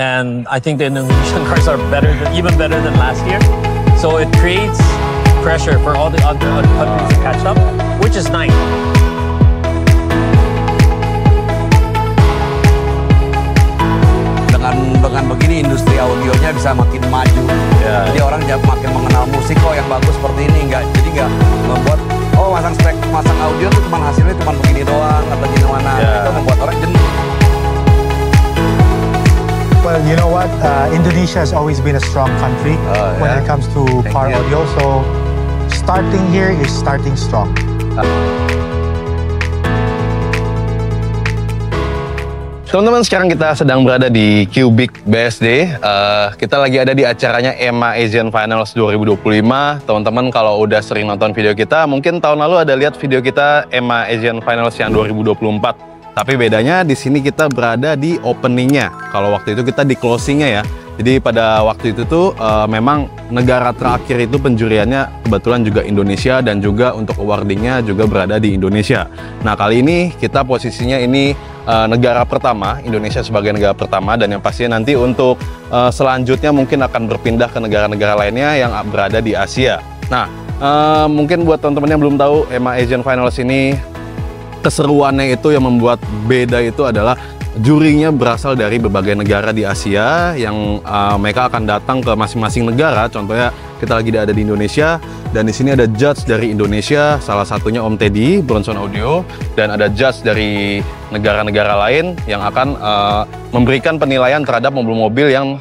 and I think the Indonesian cars are even better than last year. So it creates pressure for all the other countries to catch up, which is nice. Dengan begini industri audionya bisa makin maju. Jadi orang makin mengenal musik kok yang bagus seperti ini, jadi nggak membuat masang audio tuh cuma hasilnya cuma begini doang atau gimana. Itu membuat orang jenuh. Well, you know what? Indonesia has always been a strong country when it comes to car audio. So starting here is starting strong. Teman-teman, sekarang kita sedang berada di Cubic BSD. Kita lagi ada di acaranya EMA Asian Finals 2025. Teman-teman kalau udah sering nonton video kita, mungkin tahun lalu ada lihat video kita EMA Asian Finals yang 2024. Tapi bedanya di sini kita berada di openingnya. Kalau waktu itu kita di closingnya ya. Jadi pada waktu itu tuh memang negara terakhir itu penjuriannya kebetulan juga Indonesia, dan juga untuk awardingnya juga berada di Indonesia. Nah kali ini kita posisinya ini negara pertama, Indonesia sebagai negara pertama, dan yang pastinya nanti untuk selanjutnya mungkin akan berpindah ke negara-negara lainnya yang berada di Asia. Nah mungkin buat teman-teman yang belum tahu, EMA Asian Finals ini keseruannya itu yang membuat beda itu adalah jurinya berasal dari berbagai negara di Asia yang mereka akan datang ke masing-masing negara. Contohnya kita lagi ada di Indonesia, dan di sini ada judge dari Indonesia, salah satunya Om Teddy, Bronson Audio, dan ada judge dari negara-negara lain yang akan memberikan penilaian terhadap mobil-mobil yang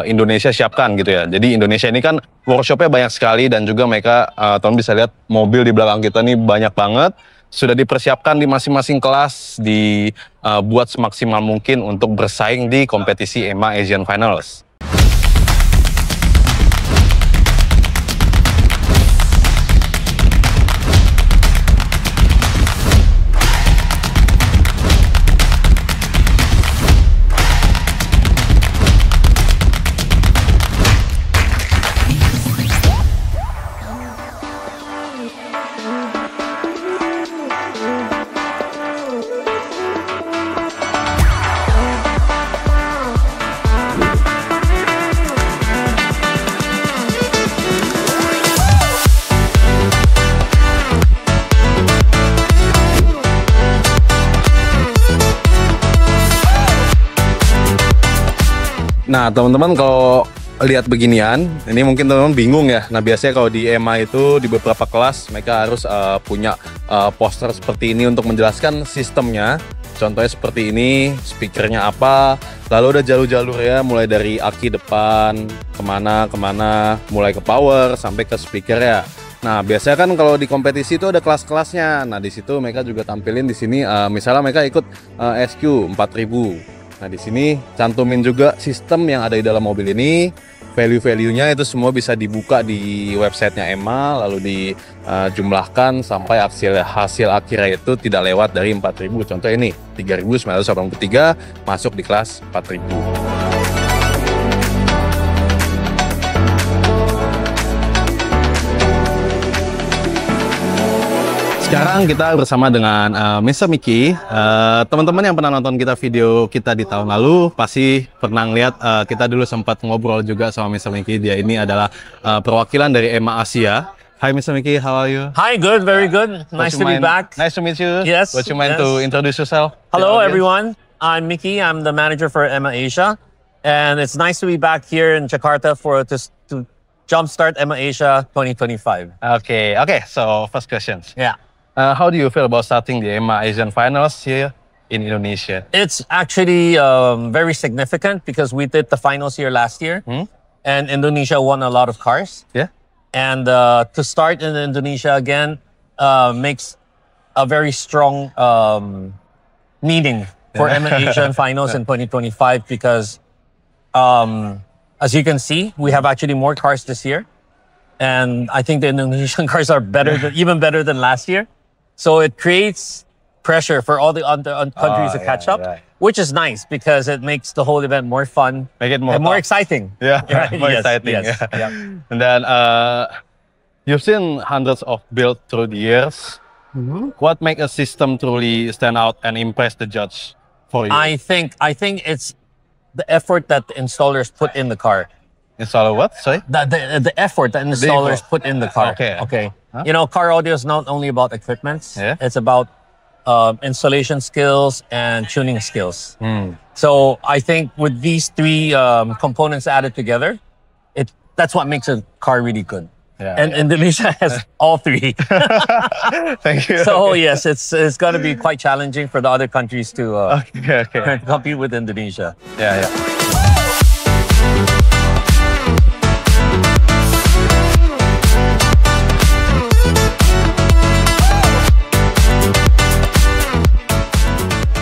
Indonesia siapkan gitu ya. Jadi Indonesia ini kan workshopnya banyak sekali, dan juga mereka teman bisa lihat mobil di belakang kita ini banyak banget. Sudah dipersiapkan di masing-masing kelas, dibuat semaksimal mungkin untuk bersaing di kompetisi EMA Asian Finals. Nah teman-teman, kalau lihat beginian, ini mungkin teman-teman bingung ya. Nah biasanya kalau di EMA itu di beberapa kelas mereka harus punya poster seperti ini untuk menjelaskan sistemnya. Contohnya seperti ini, speakernya apa, lalu ada jalur-jalur ya, mulai dari aki depan, kemana, mulai ke power, sampai ke speaker ya. Nah biasanya kan kalau di kompetisi itu ada kelas-kelasnya. Nah di situ mereka juga tampilin di sini, misalnya mereka ikut SQ 4000. Nah di sini cantumin juga sistem yang ada di dalam mobil ini, value-value-nya itu semua bisa dibuka di websitenya EMA, lalu dijumlahkan sampai hasil akhirnya itu tidak lewat dari 4000. Contoh ini 3983 masuk di kelas 4000. Sekarang kita bersama dengan Mr. Mickey. Teman-teman yang pernah nonton video kita di tahun lalu pasti pernah lihat kita dulu sempat ngobrol juga sama Mr. Mickey. Dia ini adalah perwakilan dari EMA Asia. Hi Mr. Mickey, how are you? Hi, good, very good. Nice to be back. Nice to meet you. Yes. Would you mind to introduce yourself? Hello everyone, I'm Mickey. I'm the manager for EMA Asia, and it's nice to be back here in Jakarta to jumpstart EMA Asia 2025. Okay. So first questions. Yeah. How do you feel about starting the EMA Asian Finals here in Indonesia? It's actually very significant because we did the finals here last year, and Indonesia won a lot of cars. Yeah. And to start in Indonesia again makes a very strong meaning for EMA Asian Finals in 2025 because, as you can see, we have actually more cars this year. And I think the Indonesian cars are even better than last year. So it creates pressure for all the other countries to catch up, which is nice because it makes the whole event more fun, and more exciting. Yeah, more exciting. Yes. Yeah. And then you've seen hundreds of builds through the years. What makes a system truly stand out and impress the judge for you? I think it's the effort that the installers put in the car. Installer what? Sorry? The effort that installers put in the car. Okay. Huh? You know, car audio is not only about equipment. Yeah. It's about installation skills and tuning skills. So I think with these three components added together, that's what makes a car really good. Yeah, and Indonesia has all three. Thank you. So yes, it's going to be quite challenging for the other countries to Okay. compete with Indonesia. Yeah.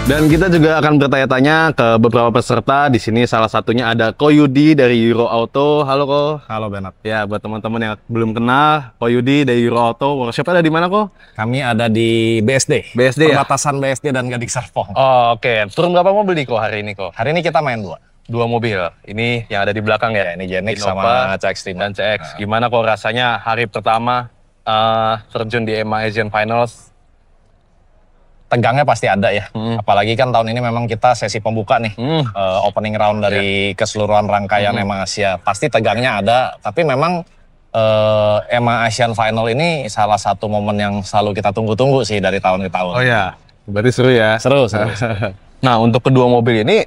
Dan kita juga akan bertanya-tanya ke beberapa peserta. Di sini salah satunya ada Ko Yudi dari Euro Auto. Halo Ko. Halo Bernard. Ya, buat teman-teman yang belum kenal, Ko Yudi dari Euro Auto. Workshop ada di mana Ko? Kami ada di BSD. BSD ya? Perbatasan BSD dan Gading Serpong. Oh, oke. Turun berapa mobil nih Ko hari ini Ko? Hari ini kita main dua mobil. Ini yang ada di belakang ya? Ini Genix Innova sama CX-5. dan CX. Gimana Ko rasanya hari pertama terjun di EMA Asian Finals? Tegangnya pasti ada ya. Apalagi kan tahun ini memang kita sesi pembuka nih. Opening round dari keseluruhan rangkaian EMA Asia. Pasti tegangnya ada. Tapi memang EMA Asian Final ini salah satu momen yang selalu kita tunggu-tunggu sih dari tahun ke tahun. Oh ya, berarti seru ya? Seru. Nah, untuk kedua mobil ini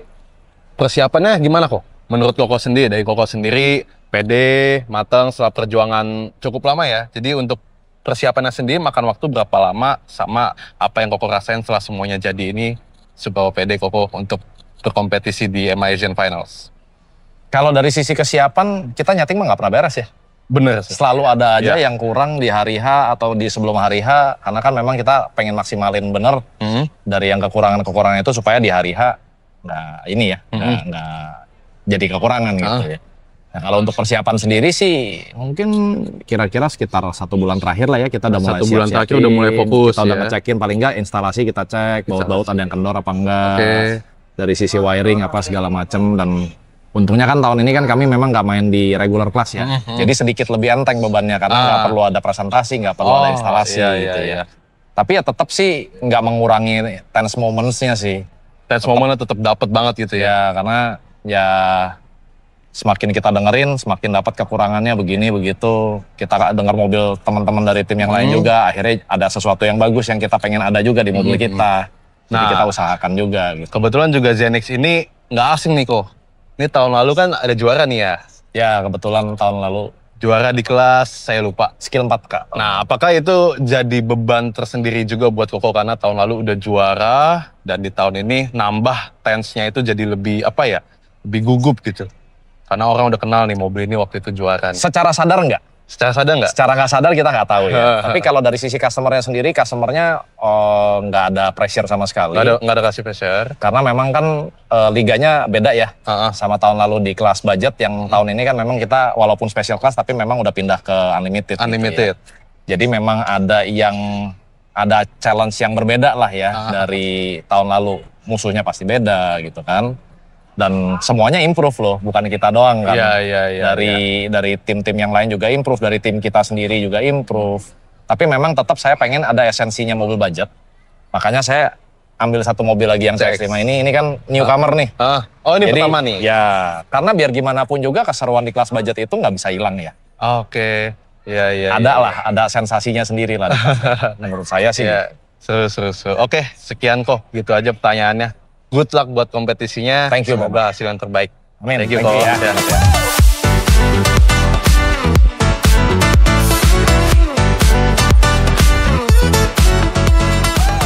persiapannya gimana Ko? Menurut Koko sendiri, dari Koko sendiri, pede, matang setelah perjuangan cukup lama ya. Jadi untuk persiapannya sendiri makan waktu berapa lama, sama apa yang Koko rasain setelah semuanya jadi ini supaya pede Koko untuk berkompetisi di EMA Asian Finals? Kalau dari sisi kesiapan, kita nyeting mah nggak pernah beres ya. Bener. Selalu ada aja yang kurang di hari H atau di sebelum hari H, karena kan memang kita pengen maksimalin bener dari yang kekurangan-kekurangan itu supaya di hari H nggak jadi kekurangan gitu ya. Nah, kalau untuk persiapan sendiri sih mungkin kira-kira sekitar 1 bulan terakhir lah ya, kita udah mulai 1 bulan terakhir udah mulai fokus. Kita udah ngecekin paling nggak instalasi kita cek, baut-baut ada yang kendor apa enggak, dari sisi wiring apa segala macem. Dan untungnya kan tahun ini kan kami memang nggak main di regular class ya, jadi sedikit lebih enteng bebannya karena nggak perlu ada presentasi, nggak perlu ada instalasi gitu ya. Tapi ya tetap sih nggak mengurangi tense moments-nya sih. Tense moment-nya tetap dapat banget gitu ya. Karena ya semakin kita dengerin, semakin dapat kekurangannya begini begitu. Kita dengar mobil teman-teman dari tim yang lain juga, akhirnya ada sesuatu yang bagus yang kita pengen ada juga di mobil kita. Jadi kita usahakan juga. Gitu. Kebetulan juga Zenix ini nggak asing nih Ko. Ini tahun lalu kan ada juara nih ya. Ya kebetulan tahun lalu juara di kelas saya lupa skill 4K. Nah, apakah itu jadi beban tersendiri juga buat Koko karena tahun lalu udah juara dan di tahun ini nambah tense-nya itu jadi lebih lebih gugup gitu? Karena orang udah kenal nih mobil ini waktu itu juara. Secara sadar nggak? Secara sadar nggak? Secara nggak sadar kita nggak tahu ya. Tapi kalau dari sisi customer-nya sendiri, customer-nya nggak ada pressure sama sekali. Nggak ada kasih pressure. Karena memang kan liganya beda ya. Sama tahun lalu di kelas budget, yang tahun ini kan memang kita walaupun special class tapi memang udah pindah ke unlimited. Unlimited. Gitu ya. Jadi memang ada challenge yang berbeda lah ya dari tahun lalu. Musuhnya pasti beda gitu kan. Dan semuanya improve loh, bukan kita doang kan. Dari tim-tim yang lain juga improve, dari tim kita sendiri juga improve. Tapi memang tetap saya pengen ada esensinya mobil budget. Makanya saya ambil satu mobil lagi yang CX-5 ini kan newcomer nih. Oh ini jadi, pertama nih? Ya, karena biar gimana pun juga keseruan di kelas budget itu nggak bisa hilang ya. Oke. Ya. Ada sensasinya sendiri lah. Menurut saya sih. Ya, seru. Oke, sekian kok. Gitu aja pertanyaannya. Good luck buat kompetisinya. Thank you. Semoga hasil yang terbaik. Amin. Thank you ya.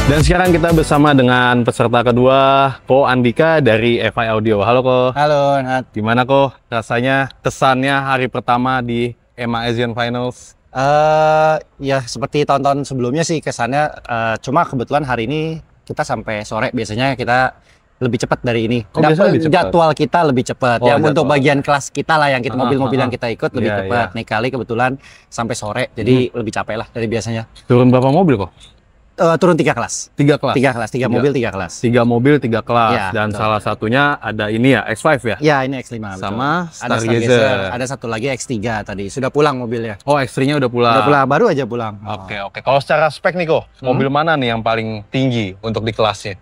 Dan sekarang kita bersama dengan peserta kedua, Ko Andika dari FI Audio. Halo Ko. Halo Nat. Gimana Ko rasanya, kesannya hari pertama di EMA Asian Finals? Ya seperti tahun-tahun sebelumnya sih kesannya, cuma kebetulan hari ini kita sampai sore. Biasanya kita lebih cepat dari ini. Jadwal kita lebih cepat. Untuk bagian kelas kita lah, yang kita mobil-mobil yang kita ikut lebih cepat. Nih kali kebetulan sampai sore, jadi lebih capek lah dari biasanya. Turun berapa mobil kok? Turun 3 kelas. 3 kelas? 3 kelas, 3 mobil 3 kelas. 3 mobil 3 kelas, ya, dan betul. Salah satunya ada ini ya, X5 ya? Ya, ini X5. Sama betul. Ada Stargazer. Ada satu lagi X3 tadi. Sudah pulang mobilnya. Oh, X3-nya udah pulang? Udah pulang, baru aja pulang. Oke. Kalau secara spek nih kok, mobil mana nih yang paling tinggi untuk di kelasnya?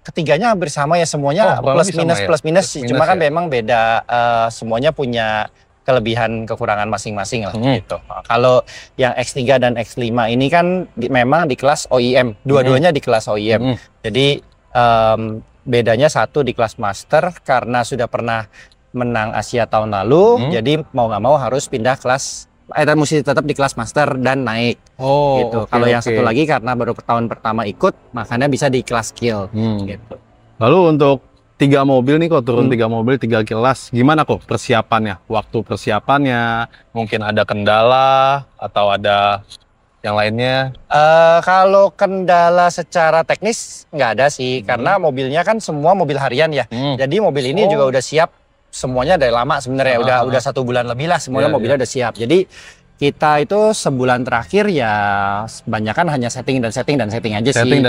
ketiganya hampir sama ya semuanya plus minus. Cuma kan memang beda, semuanya punya kelebihan kekurangan masing-masing lah gitu. Kalau yang X3 dan X5 ini kan memang di kelas OEM, dua-duanya di kelas OEM. Jadi bedanya satu di kelas Master karena sudah pernah menang Asia tahun lalu, jadi mau nggak mau harus pindah kelas. Mesti tetap di kelas Master dan naik. Gitu. Kalau yang satu lagi karena baru tahun pertama ikut, makanya bisa di kelas Skill. Gitu. Lalu untuk 3 mobil nih kok turun 3 mobil 3 kelas, gimana kok persiapannya? Waktu persiapannya, mungkin ada kendala atau ada yang lainnya? Kalau kendala secara teknis nggak ada sih, karena mobilnya kan semua mobil harian ya. Jadi mobil ini juga udah siap semuanya dari lama sebenarnya. Udah 1 bulan lebih lah semuanya mobilnya udah siap. Jadi kita itu sebulan terakhir ya kebanyakan hanya setting aja sih.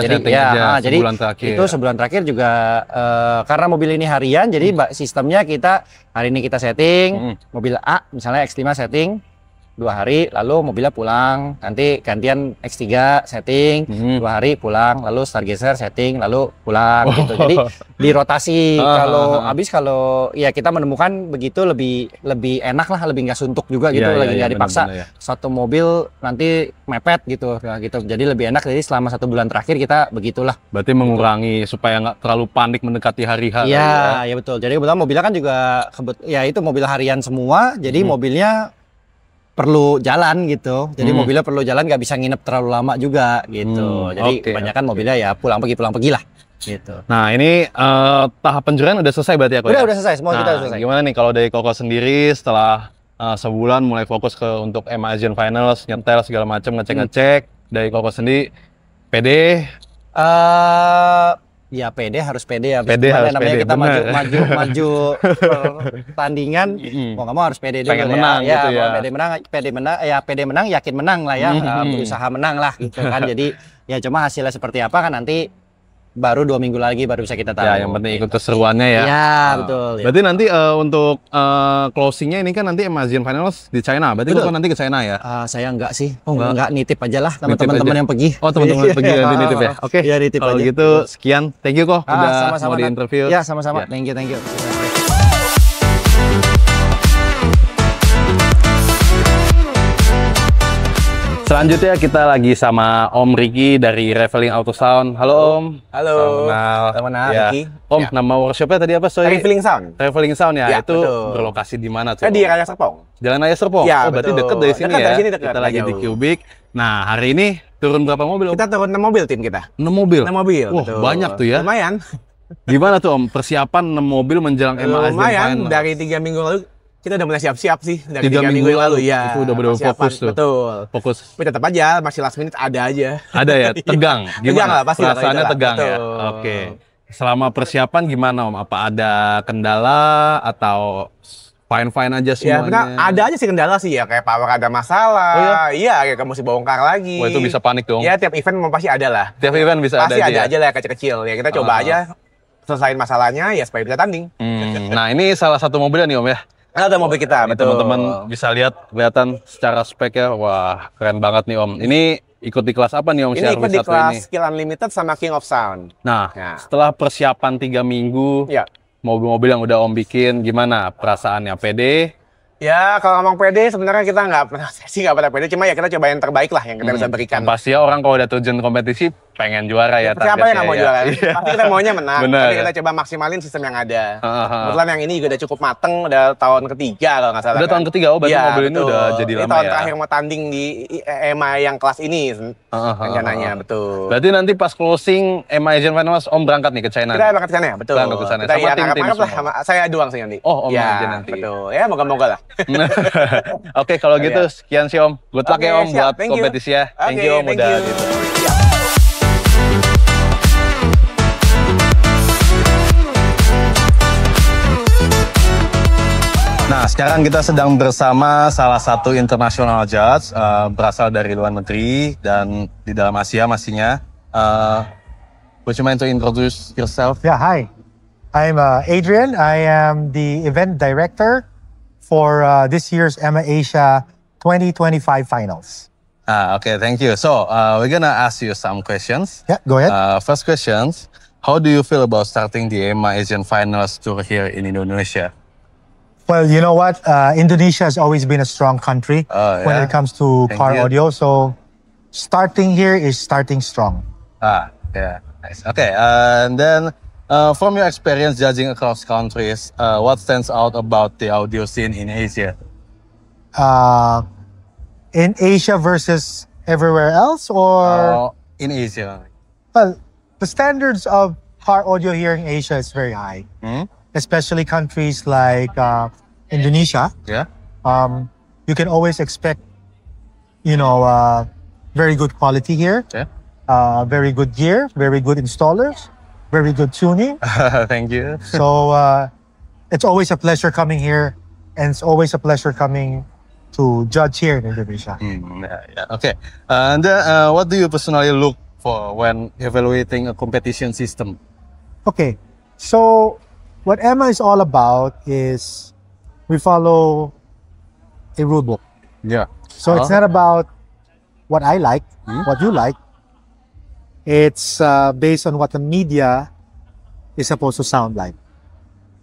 Jadi itu sebulan terakhir juga karena mobil ini harian, jadi sistemnya kita hari ini kita setting mobil A misalnya X5 setting 2 hari, lalu mobilnya pulang, nanti gantian X3 setting 2 hari pulang, lalu Stargazer setting lalu pulang gitu. Jadi dirotasi. Kalau ya kita menemukan begitu lebih enak lah, lebih nggak suntuk juga gitu, lagi nggak dipaksa satu mobil nanti mepet gitu. Jadi lebih enak. Jadi selama 1 bulan terakhir kita begitulah. Berarti mengurangi supaya nggak terlalu panik mendekati hari H. Iya betul. Jadi kebetulan mobilnya kan juga ya itu mobil harian semua. Jadi mobilnya perlu jalan gitu, jadi mobilnya perlu jalan, nggak bisa nginep terlalu lama juga gitu. Jadi kebanyakan mobilnya ya pulang pergi lah gitu. Nah ini tahap pencurian udah selesai berarti ya kok? Udah selesai, semua kita udah selesai. Gimana nih kalau dari Koko sendiri setelah sebulan mulai fokus untuk EMA Asian Finals, nyetel segala macam, ngecek dari Koko sendiri, PD? Ya PD harus PD ya. PD harus namanya PD, kita maju pertandingan, mau nggak mau harus PD dulu. Pengen menang ya. gitu ya. PD menang yakin menang lah ya, berusaha menang lah gitu kan. Jadi ya cuma hasilnya seperti apa kan nanti baru 2 minggu lagi baru bisa kita tahu. Ya yang penting ikut keseruannya ya. Ya betul. Berarti nanti untuk closingnya ini kan nanti Asian Finals di China. Berarti kok nanti ke China ya? Saya enggak sih. Enggak, nitip aja lah sama teman-teman yang pergi. Oh teman-teman yang pergi nanti nitip ya? Oke. Ya, nitip kalau aja. gitu sekian. Thank you kok udah mau di interview. Ya sama-sama. Thank you. Selanjutnya kita lagi sama Om Ricky dari Reveling Auto Sound. Halo Om. Halo. Salam kenal ya. Ricky. Om, nama workshopnya tadi apa? Reveling Sound. Reveling Sound ya. Itu betul. berlokasi di mana tuh? Di Raya Serpong. Jalan Raya Serpong. Ya, berarti betul. deket dari sini Dekat ya. dari sini, dekat. Kita lagi di Cubic. Nah, hari ini turun berapa mobil Om? Kita turun 6 mobil tim kita. 6 mobil. 6 mobil. Wah, betul. banyak tuh ya. Lumayan. Gimana tuh Om persiapan 6 mobil menjelang EMA Asian Lumayan. Finals? Dari 3 minggu lalu kita udah mulai siap-siap sih. Dari 3 minggu yang lalu ya. Itu udah benar-benar fokus tuh. Betul. Fokus. Tapi tetap aja masih last minute ada aja. Ada ya, tegang. Gimana? Tegang lah, pasti perasaannya lah, tegang ya. betul. Oke. Selama persiapan gimana Om? Apa ada kendala atau fine-fine aja Ya semuanya? benar, ada aja sih kendala sih ya, kayak power ada masalah. Iya, kayak kamu mesti bongkar lagi. Wah, itu bisa panik dong. Ya tiap event pasti ada lah. Tiap event bisa Pasti ada aja lah kecil-kecil. Ya kita coba aja selesain masalahnya ya supaya bisa tanding. Nah, ini salah satu mobilnya nih Om ya. Ada mobil kita, Ini betul. teman-teman bisa lihat kelihatan secara speknya. Wah, keren banget nih Om. Ini ikut di kelas apa nih Om? Ini ikut di CR-V1 kelas ini? Skill Unlimited sama King of Sound. Nah, Ya. setelah persiapan 3 minggu, Ya. mobil-mobil yang udah Om bikin, gimana perasaannya? Pede? Ya kalau ngomong pede sebenarnya kita nggak pernah, saya sih nggak pernah pede, cuma ya kita coba yang terbaik lah yang kita bisa berikan. Pasti ya orang kalau udah terjun kompetisi pengen juara ya. Siapa yang nggak mau juara? Iya. Pasti kita maunya menang. Benar, Tapi ya. kita coba maksimalin sistem yang ada. Aha. Kebetulan yang ini juga udah cukup mateng, udah tahun ketiga kalau nggak salah. Udah kan. tahun ketiga, oh berarti Iya, mobil ini betul. udah jadi Ini lama tahun ya. terakhir mau tanding di EMA yang kelas ini rencananya, betul. Berarti nanti pas closing EMA Asian Finals Om berangkat nih ke China. Kita berangkat ke sana ya, betul. Berangkat ke sana. Kita Sama ya tim-tim ngarep-ngarep lah, semua. saya doang sih nanti. Oh, Om ya, aja nanti. Betul. Ya moga-moga lah. Oke, kalau gitu sekian sih Om. Good luck Oke, ya Om siap. buat Thank you. kompetisi ya. Thank Oke, you Om thank udah you. gitu. Nah, sekarang kita sedang bersama salah satu international judge berasal dari luar negeri dan di dalam Asia pastinya. Would you mind to introduce yourself? Yeah, hi. I'm Adrian. I am the event director for this year's EMA Asia 2025 finals. Okay, thank you. So we're gonna ask you some questions. Yeah, go ahead. First questions: how do you feel about starting the EMA Asian Finals tour here in Indonesia? Well, you know what? Indonesia has always been a strong country when it comes to car audio. So starting here is starting strong. Yeah, nice. Okay, and then from your experience judging across countries, what stands out about the audio scene in Asia? In Asia versus everywhere else, or in Asia? Well, the standards of car audio here in Asia is very high, especially countries like Indonesia. Yeah. You can always expect, very good quality here. Yeah. Very good gear, very good installers, very good tuning. Thank you. So it's always a pleasure coming here, and it's always a pleasure coming to judge here in Indonesia. Okay. And then, what do you personally look for when evaluating a competition system? Okay. So what EMA is all about is we follow a rule book. Yeah. So it's not about what I like, what you like. It's based on what the media is supposed to sound like.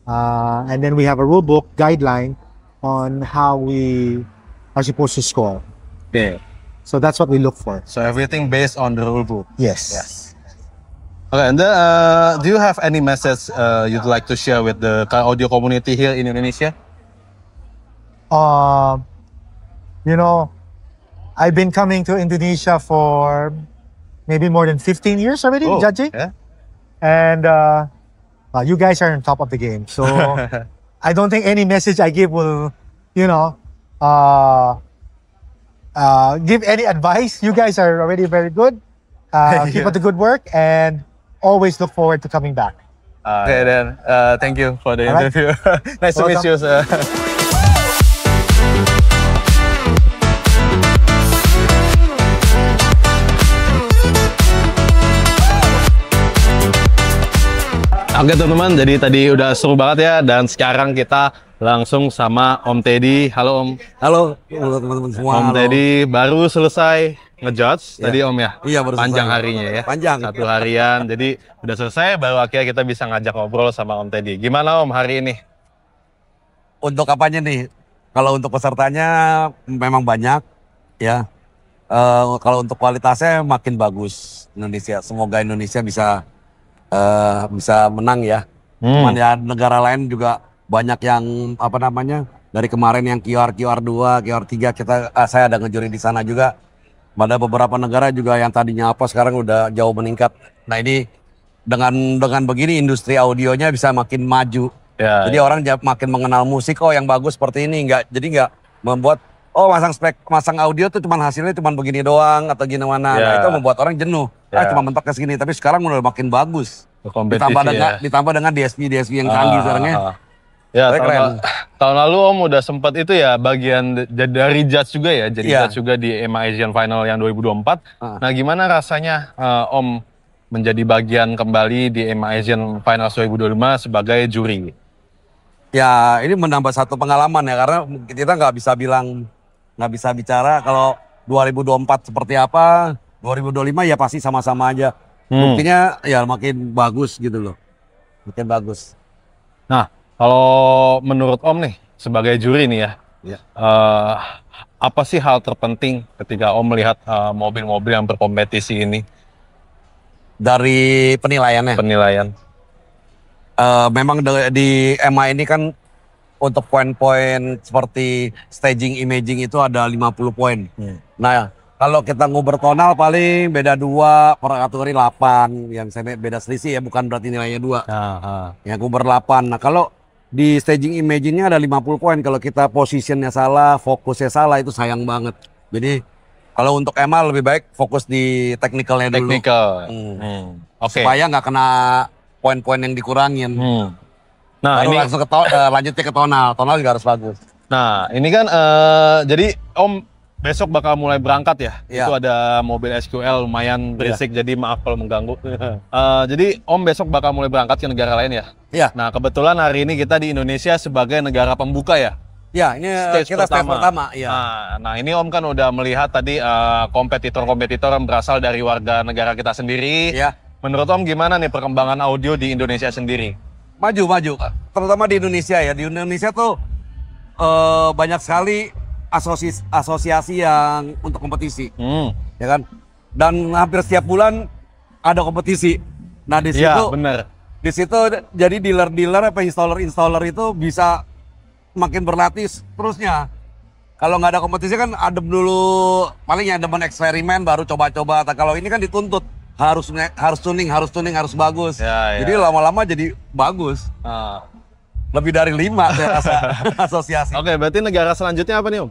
And then we have a rule book guideline on how we are supposed to score. Okay. So that's what we look for. So everything based on the rule book? Yes. Okay, and then do you have any message you'd like to share with the car audio community here in Indonesia? I've been coming to Indonesia for maybe more than 15 years already, judging. Yeah. And you guys are on top of the game. So I don't think any message I give will, give any advice. You guys are already very good. Keep up the good work and always look forward to coming back. Okay, then. Thank you for the interview. Nice to meet you, sir. Oke teman-teman, jadi tadi udah seru banget ya, dan sekarang kita langsung sama Om Teddy. Halo Om. Halo teman-teman semua. Om Teddy baru selesai ngejudge tadi Om ya? Iya, baru panjang selesai. harinya ya? Panjang. 1 harian, jadi udah selesai baru akhirnya kita bisa ngajak ngobrol sama Om Teddy. Gimana Om hari ini? Untuk apanya nih? Kalau untuk pesertanya memang banyak ya. Kalau untuk kualitasnya makin bagus Indonesia. Semoga Indonesia bisa menang ya. Cuman ya negara lain juga banyak yang dari kemarin yang QR2, QR3 saya ada ngejuri di sana juga. Ada beberapa negara juga yang tadinya sekarang udah jauh meningkat. Nah ini dengan begini industri audionya bisa makin maju. Ya, jadi orang makin mengenal musik yang bagus seperti ini, nggak membuat masang audio tuh hasilnya cuma begini doang atau gimana. Nah, itu membuat orang jenuh. Cuma mentok ke segini, tapi sekarang udah makin bagus. Ditambah dengan DSP yang canggih sekarang ya. Ya, tahun lalu Om udah sempat itu ya bagian dari judge juga ya, jadi judge juga di EMA Asian Final yang 2024. Nah, gimana rasanya Om menjadi bagian kembali di EMA Asian Final 2025 sebagai juri? Ya, ini menambah satu pengalaman ya, karena kita nggak bisa bicara kalau 2024 seperti apa, 2025 ya pasti sama-sama aja. Buktinya ya makin bagus gitu loh, makin bagus. Nah, kalau menurut Om nih sebagai juri nih ya, apa sih hal terpenting ketika Om melihat mobil-mobil yang berkompetisi ini? Dari penilaiannya? Penilaian. Memang di EMA ini kan untuk poin-poin seperti staging, imaging itu ada 50 poin. Nah, kalau kita nguber tonal paling beda 2, per kategori 8. Yang saya beda selisih ya, bukan berarti nilainya 2. Yang nguber 8. Nah, kalau di staging imagingnya ada 50 poin. Kalau kita positionnya salah, fokusnya salah, itu sayang banget. Jadi kalau untuk EMA lebih baik fokus di technicalnya dulu. Supaya nggak kena poin-poin yang dikurangin. Nah, baru ini langsung lanjutnya ke tonal. Tonal juga harus bagus. Nah, ini kan jadi Om besok bakal mulai berangkat ya. Itu ada mobil SQL lumayan berisik, jadi maaf kalau mengganggu. Jadi Om besok bakal mulai berangkat ke negara lain ya? Iya. Nah, kebetulan hari ini kita di Indonesia sebagai negara pembuka ya? Ya, ini kita stage pertama. Ya. Nah, ini Om kan udah melihat tadi kompetitor-kompetitor yang berasal dari warga negara kita sendiri. Ya. Menurut Om gimana nih perkembangan audio di Indonesia sendiri? Maju. Terutama di Indonesia ya. Di Indonesia tuh banyak sekali asosiasi yang untuk kompetisi. Ya kan? Dan hampir setiap bulan ada kompetisi. Nah, di situ bener. Di situ jadi dealer-dealer apa installer itu bisa makin berlatih terusnya. Kalau nggak ada kompetisi kan adem dulu, paling ya demen eksperimen baru coba-coba. Kalau ini kan dituntut harus tuning, harus bagus. Jadi lama-lama jadi bagus. Lebih dari 5 saya rasa asosiasi. Oke, berarti negara selanjutnya apa nih Om?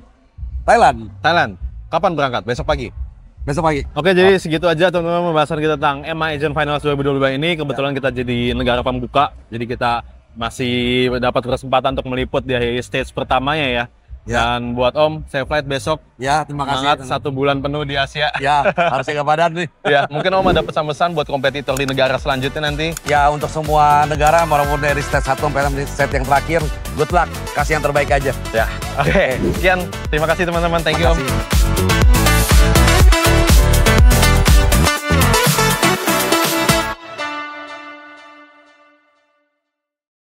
Thailand. Kapan berangkat? Besok pagi? Besok pagi. Oke, jadi segitu aja teman-teman pembahasan kita tentang EMA Asian Finals 2022 ini. Kebetulan kita jadi negara pembuka, jadi kita masih dapat kesempatan untuk meliput di stage pertamanya ya. Dan buat Om, safe flight besok. Ya, terima kasih. 1 bulan penuh di Asia. Ya, harus jaga badan nih. Ya, mungkin Om ada pesan-pesan buat kompetitor di negara selanjutnya nanti. Ya, untuk semua negara, maupun dari stage 1 sampai stage yang terakhir, good luck. Kasih yang terbaik aja. Ya, oke. Sekian. Terima kasih teman-teman. Thank you Om.